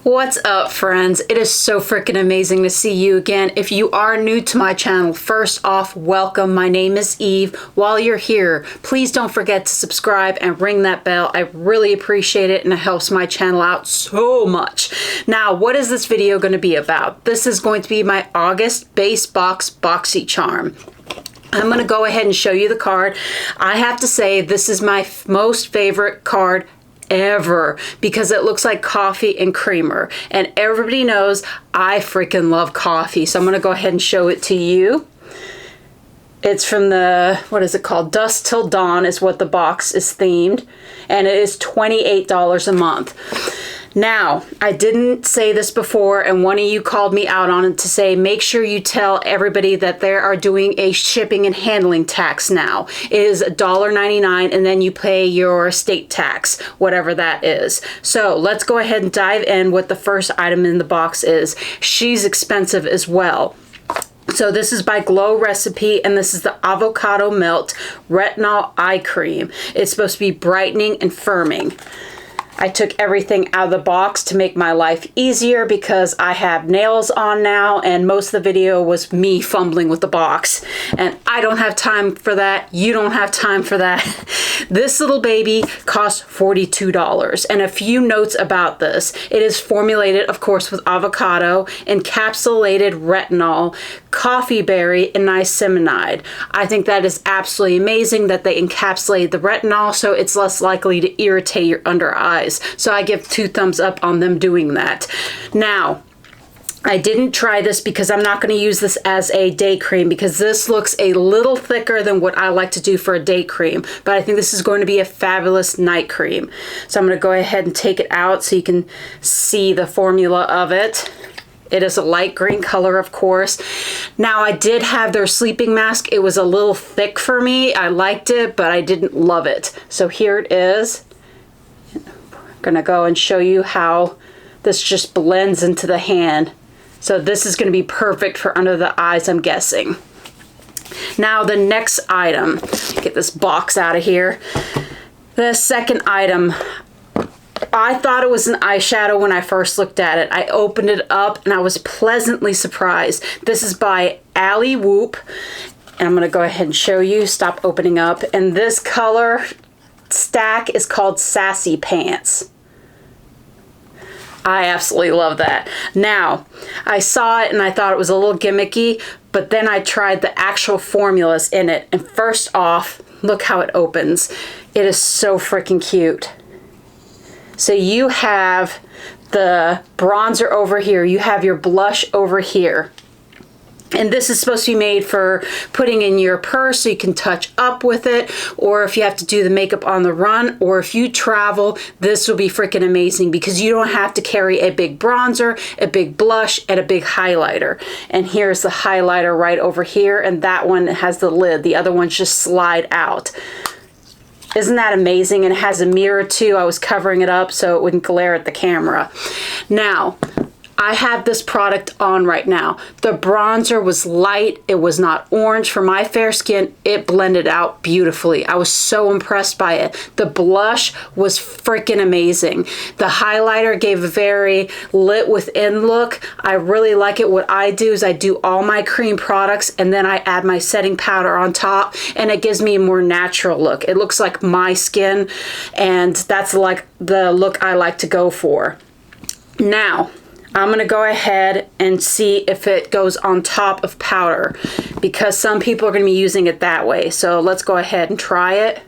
What's up, friends? It is so freaking amazing to see you again. If you are new to my channel, first off, welcome. My name is Eve. While you're here, please don't forget to subscribe and ring that bell. I really appreciate it and it helps my channel out so much. Now, what is this video going to be about? This is going to be my August base box Boxycharm. I'm going to go ahead and show you the card. I have to say this is my most favorite card ever because it looks like coffee and creamer, and everybody knows I freaking love coffee, so I'm gonna go ahead and show it to you. It's from the, what is it called? Dusk Till Dawn is what the box is themed, and it is $28 a month. Now, I didn't say this before, and one of you called me out on it to say, make sure you tell everybody that they are doing a shipping and handling tax now. It is $1.99, and then you pay your state tax, whatever that is. So let's go ahead and dive in what the first item in the box is. She's expensive as well. So this is by Glow Recipe, and this is the Avocado Melt Retinol Eye Cream. It's supposed to be brightening and firming. I took everything out of the box to make my life easier because I have nails on now, and most of the video was me fumbling with the box, and I don't have time for that. You don't have time for that. This little baby costs $42. And a few notes about this. It is formulated, of course, with avocado, encapsulated retinol, coffee berry, and niacinamide. I think that is absolutely amazing that they encapsulate the retinol so it's less likely to irritate your under eyes. So I give 2 thumbs up on them doing that. Now, I didn't try this because I'm not going to use this as a day cream because this looks a little thicker than what I like to do for a day cream. But I think this is going to be a fabulous night cream. So I'm going to go ahead and take it out so you can see the formula of it. It is a light green color, of course. Now, I did have their sleeping mask. It was a little thick for me. I liked it, but I didn't love it. So here it is. Gonna go and show you how this just blends into the hand. So this is gonna be perfect for under the eyes, I'm guessing. Now the next item, get this box out of here. The second item, I thought it was an eyeshadow when I first looked at it. I opened it up and I was pleasantly surprised. This is by Alley Whoop, and I'm gonna go ahead and show you. Stop opening up. And this color stack is called Sassy Pants. I absolutely love that. Now, I saw it and I thought it was a little gimmicky, but then I tried the actual formulas in it. And first off, look how it opens. It is so freaking cute. So you have the bronzer over here. You have your blush over here. And this is supposed to be made for putting in your purse so you can touch up with it, or if you have to do the makeup on the run, or if you travel, this will be freaking amazing because you don't have to carry a big bronzer, a big blush, and a big highlighter. And here's the highlighter right over here, and that one has the lid. The other ones just slide out. Isn't that amazing? And it has a mirror too. I was covering it up so it wouldn't glare at the camera. Now, I have this product on right now. The bronzer was light. It was not orange. For my fair skin, it blended out beautifully. I was so impressed by it. The blush was freaking amazing. The highlighter gave a very lit within look. I really like it. What I do is I do all my cream products and then I add my setting powder on top, and it gives me a more natural look. It looks like my skin, and that's like the look I like to go for. Now, I'm gonna go ahead and see if it goes on top of powder because some people are gonna be using it that way. So let's go ahead and try it.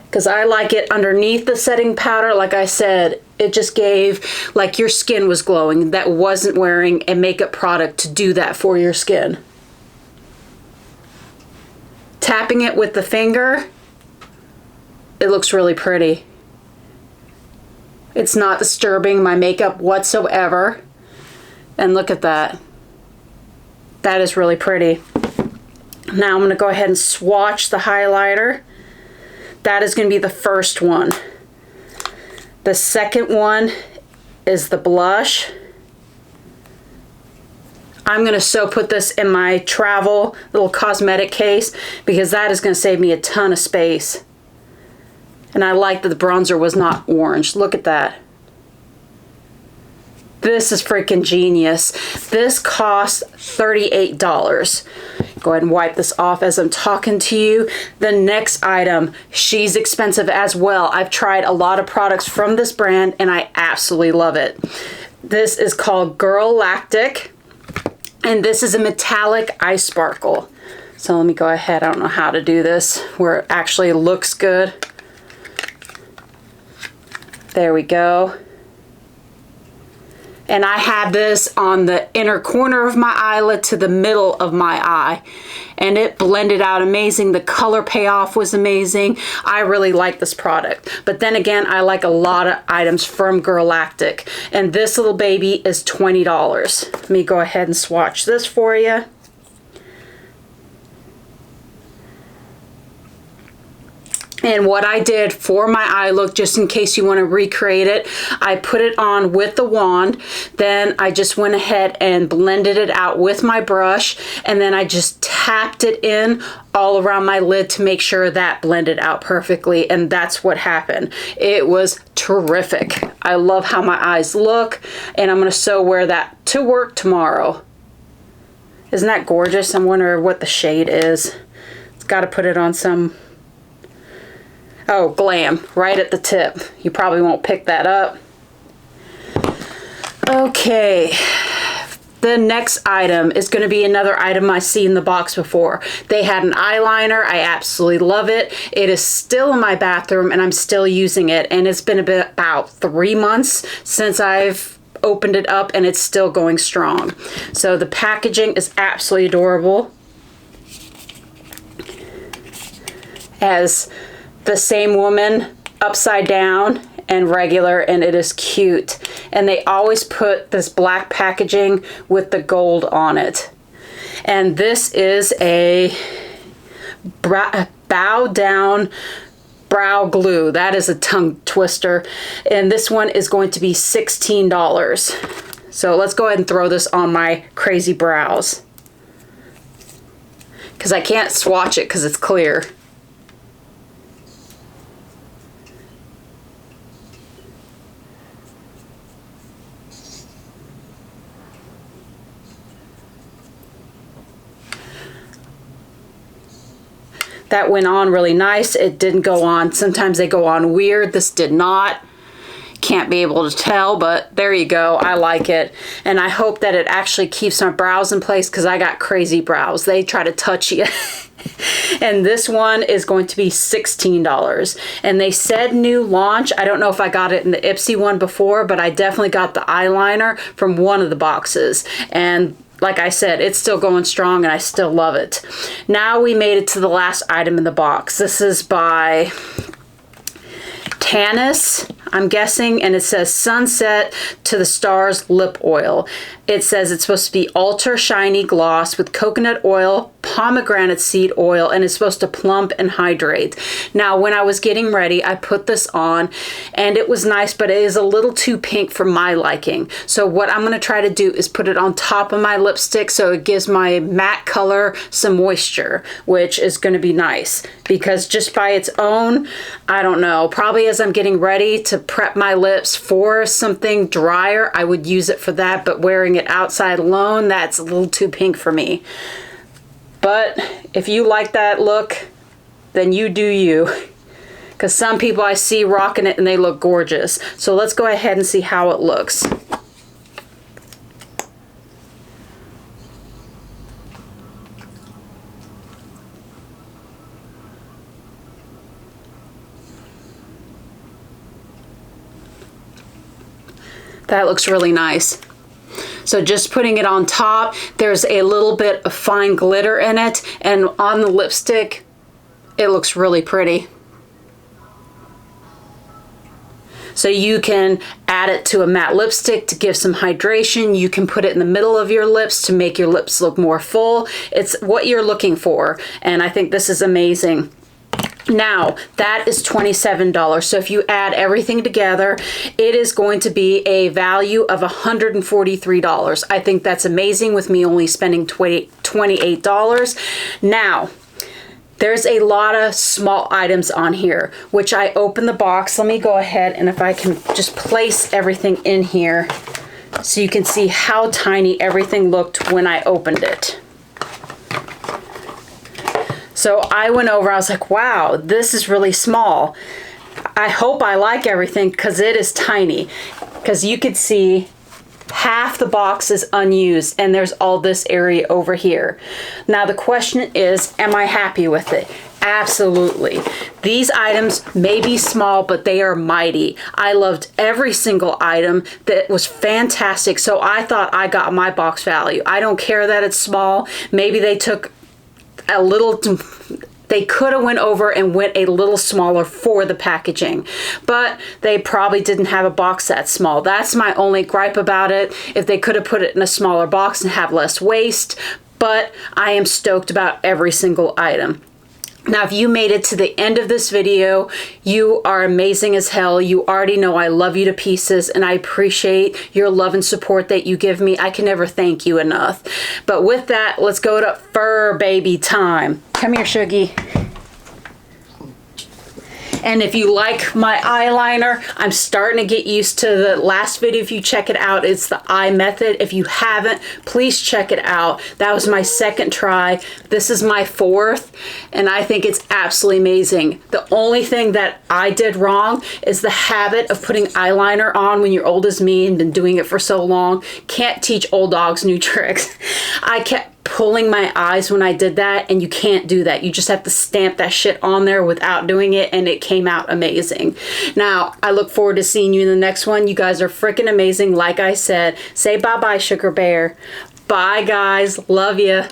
Because I like it underneath the setting powder. Like I said, it just gave, like your skin was glowing. That wasn't wearing a makeup product to do that for your skin. Tapping it with the finger, it looks really pretty. It's not disturbing my makeup whatsoever. And look at that. That is really pretty. Now I'm going to go ahead and swatch the highlighter. That is going to be the first one. The second one is the blush. I'm going to put this in my travel little cosmetic case because that is going to save me a ton of space. And I like that the bronzer was not orange. Look at that. This is freaking genius. This cost $38. Go ahead and wipe this off as I'm talking to you. The next item, she's expensive as well. I've tried a lot of products from this brand and I absolutely love it. This is called Girl Lactic, and this is a metallic eye sparkle. So let me go ahead. I don't know how to do this where it actually looks good. There we go. And I have this on the inner corner of my eyelid to the middle of my eye. And it blended out amazing. The color payoff was amazing. I really like this product. But then again, I like a lot of items from Girl Lactic. And this little baby is $20. Let me go ahead and swatch this for you. And what I did for my eye look, just in case you want to recreate it, I put it on with the wand. Then I just went ahead and blended it out with my brush. And then I just tapped it in all around my lid to make sure that blended out perfectly. And that's what happened. It was terrific. I love how my eyes look. And I'm going to so wear that to work tomorrow. Isn't that gorgeous? I'm wondering what the shade is. It's got to put it on some... Oh, Glam, right at the tip. You probably won't pick that up. Okay, the next item is going to be another item I see in the box before. They had an eyeliner. I absolutely love it. It is still in my bathroom and I'm still using it. And it's been about 3 months since I've opened it up and it's still going strong. So the packaging is absolutely adorable. As the same woman upside down and regular, and it is cute. And they always put this black packaging with the gold on it. And this is a bow down brow glue. That is a tongue twister. And this one is going to be $16. So let's go ahead and throw this on my crazy brows, because I can't swatch it because it's clear. That went on really nice. It didn't go on. Sometimes they go on weird. This did not. Can't be able to tell, but there you go. I like it. And I hope that it actually keeps my brows in place because I got crazy brows. They try to touch you. And this one is going to be $16. And they said new launch. I don't know if I got it in the Ipsy one before, but I definitely got the eyeliner from one of the boxes. And like I said, it's still going strong and I still love it. Now we made it to the last item in the box. This is by Tanis, I'm guessing, and it says Sunset to the Stars Lip Oil. It says it's supposed to be ultra shiny gloss with coconut oil, pomegranate seed oil, and it's supposed to plump and hydrate. Now, when I was getting ready, I put this on and it was nice, but it is a little too pink for my liking. So what I'm going to try to do is put it on top of my lipstick so it gives my matte color some moisture, which is going to be nice, because just by its own, I don't know, probably as I'm getting ready to prep my lips for something drier, I would use it for that, but wearing it outside alone, that's a little too pink for me. But if you like that look, then you do you. Because some people I see rocking it and they look gorgeous. So let's go ahead and see how it looks. That looks really nice. So just putting it on top, there's a little bit of fine glitter in it, and on the lipstick, it looks really pretty. So you can add it to a matte lipstick to give some hydration. You can put it in the middle of your lips to make your lips look more full. It's what you're looking for, and I think this is amazing. Now, that is $27. So if you add everything together, it is going to be a value of $143. I think that's amazing with me only spending $28. Now, there's a lot of small items on here, which I opened the box. Let me go ahead and if I can just place everything in here so you can see how tiny everything looked when I opened it. So I went over, I was like, wow, this is really small. I hope I like everything because it is tiny. Because you could see half the box is unused and there's all this area over here. Now the question is, am I happy with it? Absolutely. These items may be small, but they are mighty. I loved every single item. That was fantastic. So I thought I got my box value. I don't care that it's small. Maybe they took a little, they could have went over and went a little smaller for the packaging, but they probably didn't have a box that small. That's my only gripe about it. If they could have put it in a smaller box and have less waste, but I am stoked about every single item. Now, if you made it to the end of this video, you are amazing as hell. You already know I love you to pieces and I appreciate your love and support that you give me. I can never thank you enough. But with that, let's go to fur baby time. Come here, Shuggy. And if you like my eyeliner, I'm starting to get used to the last video. If you check it out, it's the eye method. If you haven't, please check it out. That was my second try. This is my fourth, and I think it's absolutely amazing. The only thing that I did wrong is the habit of putting eyeliner on when you're old as me and been doing it for so long. Can't teach old dogs new tricks. I kept pulling my eyes when I did that, and you can't do that. You just have to stamp that shit on there without doing it, and it came out amazing. Now, I look forward to seeing you in the next one. You guys are freaking amazing. Like I said, say bye-bye, Sugar Bear. Bye, guys. Love ya.